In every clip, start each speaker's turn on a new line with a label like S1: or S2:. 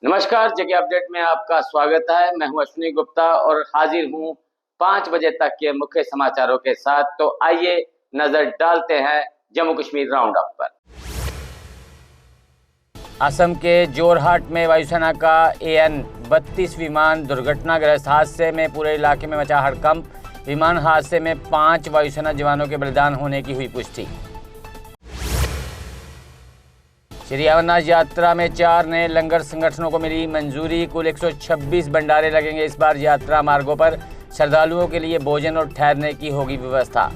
S1: नमस्कार, जगह अपडेट में आपका स्वागत है। मैं हूं अश्विनी गुप्ता और हाजिर हूं 5 बजे तक के मुख्य समाचारों के साथ। तो आइए नजर डालते हैं जम्मू कश्मीर राउंड अप पर। असम के जोरहाट में वायुसेना का AN-32 विमान दुर्घटनाग्रस्त हादसे में पूरे इलाके में मचा हड़कंप। विमान हादसे में 5 वायुसेना जवानों के बलिदान होने की हुई पुष्टि। श्री अमरनाथ यात्रा में 4 नए लंगर संगठनों को मिली मंजूरी। कुल 126 भंडारे लगेंगे इस बार यात्रा मार्गों पर। श्रद्धालुओं के लिए भोजन और ठहरने की होगी व्यवस्था।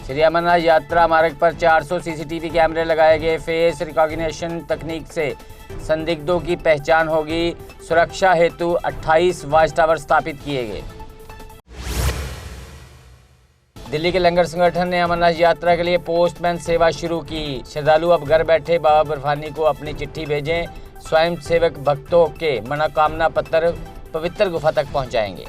S1: श्री अमरनाथ यात्रा मार्ग पर 400 CCTV कैमरे लगाए गए। फेस रिकॉग्निशन तकनीक से संदिग्धों की पहचान होगी। सुरक्षा हेतु 28 वॉच टावर स्थापित किए गए। दिल्ली के लंगर संगठन ने अमरनाथ यात्रा के लिए पोस्टमैन सेवा शुरू की। श्रद्धालु अब घर बैठे बाबा बर्फानी को अपनी चिट्ठी भेजें। स्वयं सेवक भक्तों के मनोकामना पत्र पवित्र गुफा तक पहुंचाएंगे।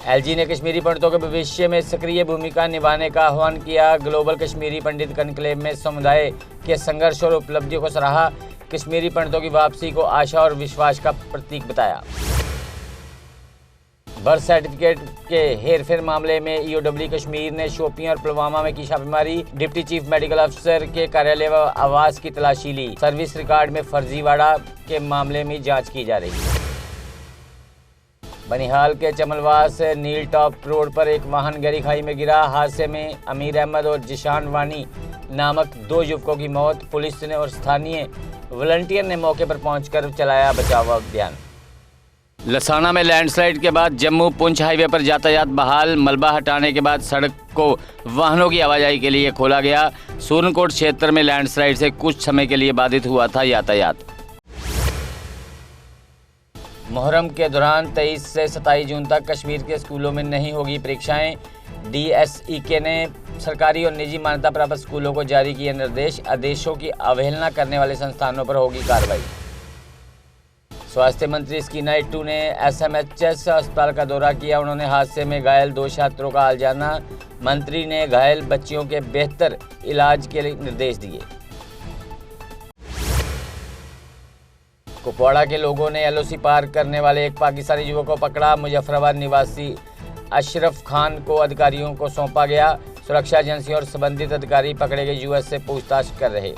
S1: LG ने कश्मीरी पंडितों के भविष्य में सक्रिय भूमिका निभाने का आह्वान किया। ग्लोबल कश्मीरी पंडित कनक्लेव में समुदाय के संघर्ष और उपलब्धियों को सराहा। कश्मीरी पंडितों की वापसी को आशा और विश्वास का प्रतीक बताया। बर्थ सर्टिफिकेट के हेरफेर मामले में EOW कश्मीर ने शोपियां और पुलवामा में की छापेमारी। डिप्टी चीफ मेडिकल अफसर के कार्यालय व आवास की तलाशी ली। सर्विस रिकॉर्ड में फर्जीवाड़ा के मामले में जांच की जा रही। बनिहाल के चमलवास नील टॉप रोड पर एक वाहन गहरी खाई में गिरा। हादसे में अमीर अहमद और जिशान वानी नामक 2 युवकों की मौत। पुलिस ने और स्थानीय वॉलंटियर ने मौके पर पहुंचकर चलाया बचाव अभियान। लसाना में लैंडस्लाइड के बाद जम्मू पुंछ हाईवे पर यातायात बहाल। मलबा हटाने के बाद सड़क को वाहनों की आवाजाही के लिए खोला गया। सूरनकोट क्षेत्र में लैंडस्लाइड से कुछ समय के लिए बाधित हुआ था यातायात। मुहर्रम के दौरान 23 से 27 जून तक कश्मीर के स्कूलों में नहीं होगी परीक्षाएं। DSEK ने सरकारी और निजी मान्यता प्राप्त स्कूलों को जारी किए निर्देश। आदेशों की अवहेलना करने वाले संस्थानों पर होगी कार्रवाई। स्वास्थ्य मंत्री स्कीना इट्टू ने SMHS अस्पताल का दौरा किया। उन्होंने हादसे में घायल 2 छात्रों का हाल जाना। मंत्री ने घायल बच्चियों के बेहतर इलाज के लिए निर्देश दिए। कुपवाड़ा के लोगों ने LOC पार करने वाले एक पाकिस्तानी युवक को पकड़ा। मुजफ्फराबाद निवासी अशरफ खान को अधिकारियों को सौंपा गया। सुरक्षा एजेंसियों और संबंधित अधिकारी पकड़े गए US से पूछताछ कर रहे।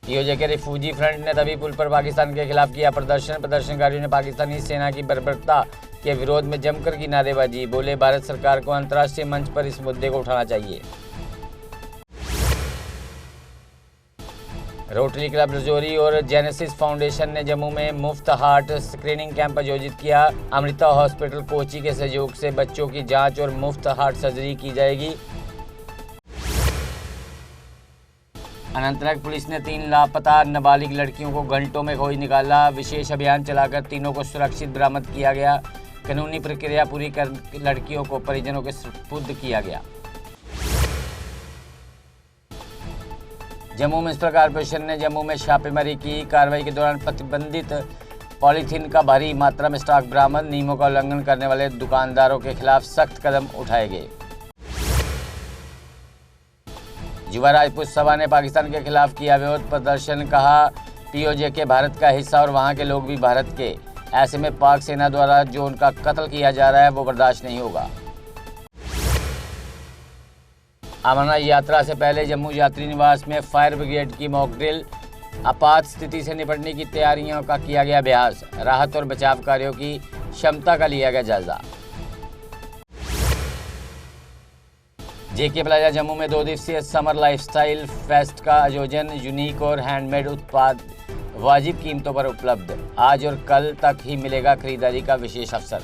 S1: POJ के रिफ्यूजी फ्रंट ने तभी पुल पर पाकिस्तान के खिलाफ किया प्रदर्शन। प्रदर्शनकारियों ने पाकिस्तानी सेना की बर्बरता के विरोध में जमकर की नारेबाजी। बोले भारत सरकार को अंतर्राष्ट्रीय मंच पर इस मुद्दे को उठाना चाहिए। रोटरी क्लब रजौरी और जेनेसिस फाउंडेशन ने जम्मू में मुफ्त हार्ट स्क्रीनिंग कैंप आयोजित किया। अमृता हॉस्पिटल कोची के सहयोग से बच्चों की जांच और मुफ्त हार्ट सर्जरी की जाएगी। अनंतनाग पुलिस ने 3 लापता नाबालिग लड़कियों को घंटों में खोज निकाला। विशेष अभियान चलाकर तीनों को सुरक्षित बरामद किया गया। कानूनी प्रक्रिया पूरी कर लड़कियों को परिजनों के सुपुर्द किया गया। जम्मू म्युनिसिपल कॉर्पोरेशन ने जम्मू में छापेमारी की। कार्रवाई के दौरान प्रतिबंधित पॉलीथीन का भारी मात्रा में स्टॉक बरामद। नियमों का उल्लंघन करने वाले दुकानदारों के खिलाफ सख्त कदम उठाए गए। युवा राजपूत सभा ने पाकिस्तान के खिलाफ किया विरोध प्रदर्शन। कहा POJ के भारत का हिस्सा और वहां के लोग भी भारत के। ऐसे में पाक सेना द्वारा जो उनका कत्ल किया जा रहा है वो बर्दाश्त नहीं होगा। अमरनाथ यात्रा से पहले जम्मू यात्री निवास में फायर ब्रिगेड की मॉक ड्रिल। आपात स्थिति से निपटने की तैयारियों का किया गया अभ्यास। राहत और बचाव कार्यों की क्षमता का लिया गया जायजा। JK प्लाजा जम्मू में 2 दिवसीय समर लाइफस्टाइल फेस्ट का आयोजन। यूनिक और हैंडमेड उत्पाद वाजिब कीमतों पर उपलब्ध। आज और कल तक ही मिलेगा खरीदारी का विशेष अवसर।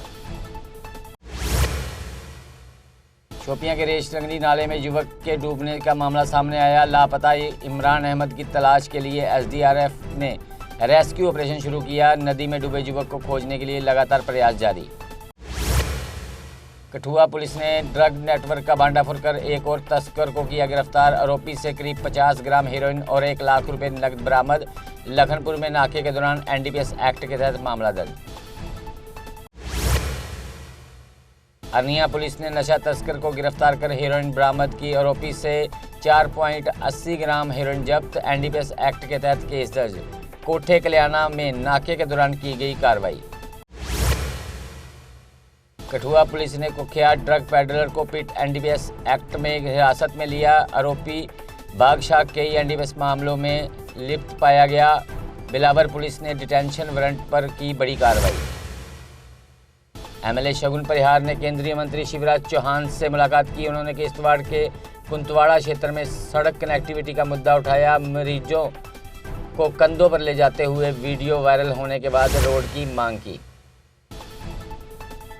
S1: शोपियां के रेश रंगनी नाले में युवक के डूबने का मामला सामने आया। लापता इमरान अहमद की तलाश के लिए SDRF ने रेस्क्यू ऑपरेशन शुरू किया। नदी में डूबे युवक को खोजने के लिए लगातार प्रयास जारी। कठुआ पुलिस ने ड्रग नेटवर्क का भांडाफोड़ कर एक और तस्कर को किया गिरफ्तार। आरोपी से करीब 50 ग्राम हेरोइन और 1 लाख रुपए नकद बरामद। लखनपुर में नाके के दौरान NDPS एक्ट के तहत मामला दर्ज। अरनिया पुलिस ने नशा तस्कर को गिरफ्तार कर हेरोइन बरामद की। आरोपी से 4.80 ग्राम हेरोइन जब्त। एनडीपीएस एक्ट के तहत केस दर्ज। कोठे कल्याणा में नाके के दौरान की गई कार्रवाई। कठुआ पुलिस ने कुख्यात ड्रग पेडलर को पिट एनडीपीएस एक्ट में हिरासत में लिया। आरोपी बागशाह कई एनडीपीएस मामलों में लिप्त पाया गया। बिलावर पुलिस ने डिटेंशन वारंट पर की बड़ी कार्रवाई। एमएलए शगुन परिहार ने केंद्रीय मंत्री शिवराज चौहान से मुलाकात की। उन्होंने किश्तवाड़ के कुंतवाड़ा क्षेत्र में सड़क कनेक्टिविटी का मुद्दा उठाया। मरीजों को कंधों पर ले जाते हुए वीडियो वायरल होने के बाद रोड की मांग की।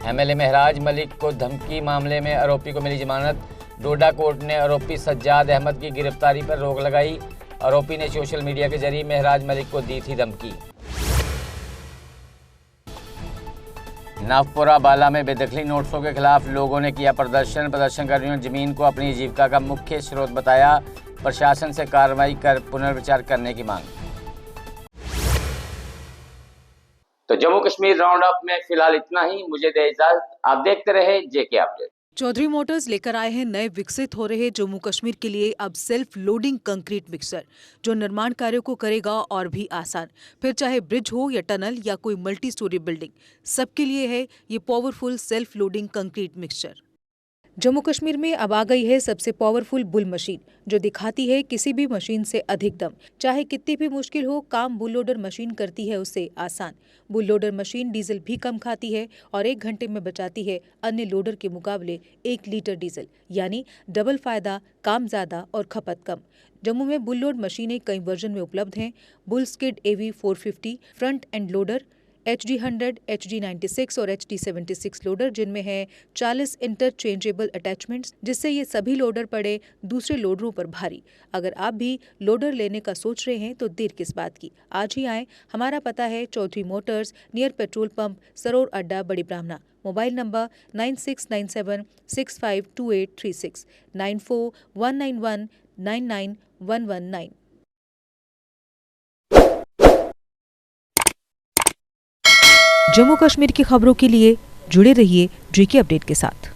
S1: एमएलए महराज मलिक को धमकी मामले में आरोपी को मिली जमानत। डोडा कोर्ट ने आरोपी सज्जाद अहमद की गिरफ्तारी पर रोक लगाई। आरोपी ने सोशल मीडिया के जरिए महराज मलिक को दी थी धमकी। नवपुरा बाला में बेदखली नोटिसों के खिलाफ लोगों ने किया प्रदर्शन। प्रदर्शनकारियों ने जमीन को अपनी जीविका का मुख्य स्रोत बताया। प्रशासन से कार्रवाई कर पुनर्विचार करने की मांग। तो जम्मू कश्मीर राउंड अप में फिलहाल इतना ही। मुझे दे इजाजत। आप देखते रहे जेके अपडेट।
S2: चौधरी मोटर्स लेकर आए हैं नए विकसित हो रहे जम्मू कश्मीर के लिए अब सेल्फ लोडिंग कंक्रीट मिक्सर, जो निर्माण कार्यों को करेगा और भी आसान। फिर चाहे ब्रिज हो या टनल या कोई मल्टी स्टोरी बिल्डिंग, सबके लिए है ये powerful self loading concrete mixture. Jammu Kashmir में अब आ गई है सबसे पावरफुल बुल मशीन, जो दिखाती है किसी भी मशीन से अधिक दम। चाहे कितनी भी मुश्किल हो, काम बुल लोडर मशीन करती है उससे आसान। बुल लोडर मशीन डीजल भी कम खाती है और 1 घंटे में बचाती है अन्य लोडर के मुकाबले 1 लीटर डीजल, यानी डबल फायदा, काम ज्यादा और खपत कम। जम्मू में बुल लोड मशीनें कई वर्जन में उपलब्ध हैं। Bull skid AV 450 front end loader, HD100, HD96 और HD76 लोडर, जिनमें है 40 इंटरचेंजेबल अटैचमेंट्स, जिससे ये सभी लोडर पड़े दूसरे लोडरों पर भारी। अगर आप भी लोडर लेने का सोच रहे हैं तो देर किस बात की, आज ही आएं। हमारा पता है Chaudhary motors, near petrol pump, Saror Adda, Bari ब्राह्मणा। Mobile number 9697652836, 9419199119। जम्मू कश्मीर की खबरों के लिए जुड़े रहिए जेके अपडेट के साथ।